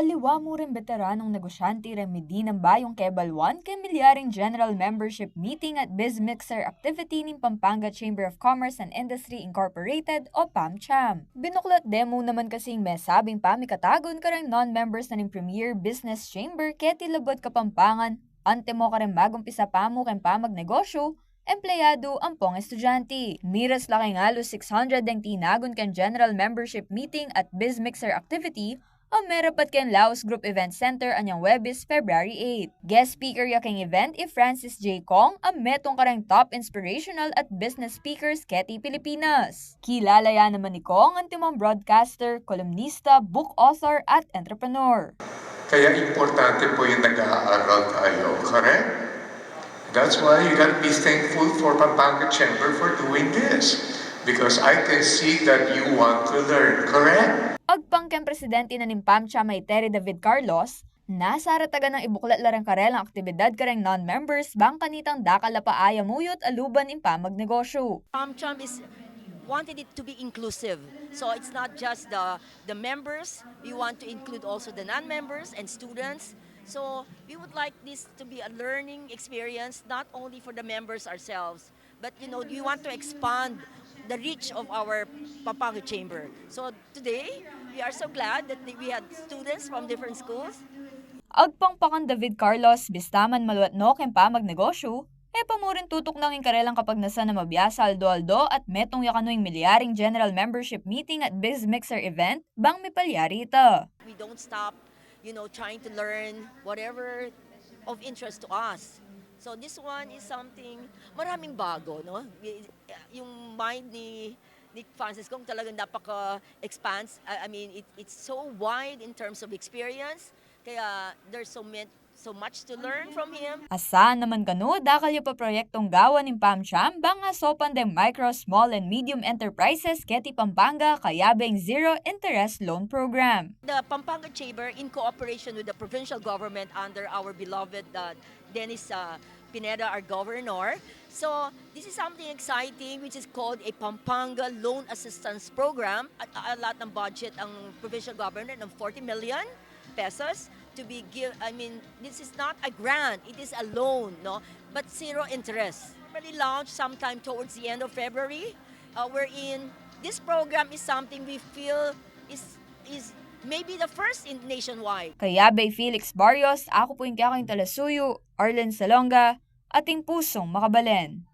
Aliwa mo rin veteranong negosyante remedi ng bayong Kebalwan kay milyaring General Membership Meeting at BizMixer Activity ng Pampanga Chamber of Commerce and Industry Incorporated o PAMCHAM. Binuklat demo naman kasing may sabing pamikatagon karang non-members na ng Premier Business Chamber keti labot Kapampangan, ante mo karang magumpisa pa mo kang pamagnegosyo, empleyado ang pong estudyante. Miras lakay halos 600 ang tinagun kan General Membership Meeting at BizMixer Activity ang merapat ken Laos Group Event Center anyang Webis, February 8. Guest speaker yaking event Francis J. Kong ang metong karang top inspirational at business speakers keti Pilipinas. Kilala yan naman ni Kong ang timang broadcaster, columnista, book author at entrepreneur. Kaya importante po yung nag-aaral tayo, correct? That's why you gotta be thankful for Pampanga Chamber for doing this. Because I can see that you want to learn, correct? Agpang ken presidente na ng PAMCHAM may Terry David Carlos, nasarataga ng ibuklat larang karelang aktibidad kareng non-members bang kanitang dakala paaya muyot aluban in pamagnegosyo. PAMCHAM wanted it to be inclusive. So it's not just the members, we want to include also the non-members and students. So we would like this to be a learning experience not only for the members ourselves, but we want to expand the reach of our Pampanga Chamber. So today, we are so glad that we had students from different schools. Agpang pakan David Carlos, bistaman maluwat no ken pamagnegosyo, pamurin tutok nang inkarelang kapag nasa na mabiyasa aldo-aldo at metong yakanoing milyaring General Membership Meeting at BizMixer event bang may palyari ita. We don't stop, trying to learn whatever of interest to us. So this one is something, maraming bago, no? Yung mind ni Francis kung talagang napaka-expand. I mean, it's so wide in terms of experience. Kaya there's so much to learn from him. Asahan naman kano, dakalyo pa proyektong gawa ng PAMCHAM bang asopan ng micro, small, and medium enterprises keti Pampanga kayabeng zero interest loan program. The Pampanga Chamber, in cooperation with the provincial government under our beloved Dennis Pineda, our governor. So this is something exciting which is called a Pampanga Loan Assistance Program. A lot ng budget ang provincial government ng 40 million pesos to be this is not a grant, it is a loan, no? But zero interest. Really launched sometime towards the end of February, wherein this program is something we feel is maybe the first in nationwide. Kayabay Felix Barrios, ako po yung kakaing Talasuyo, Arlen Salonga, ating pusong makabalen.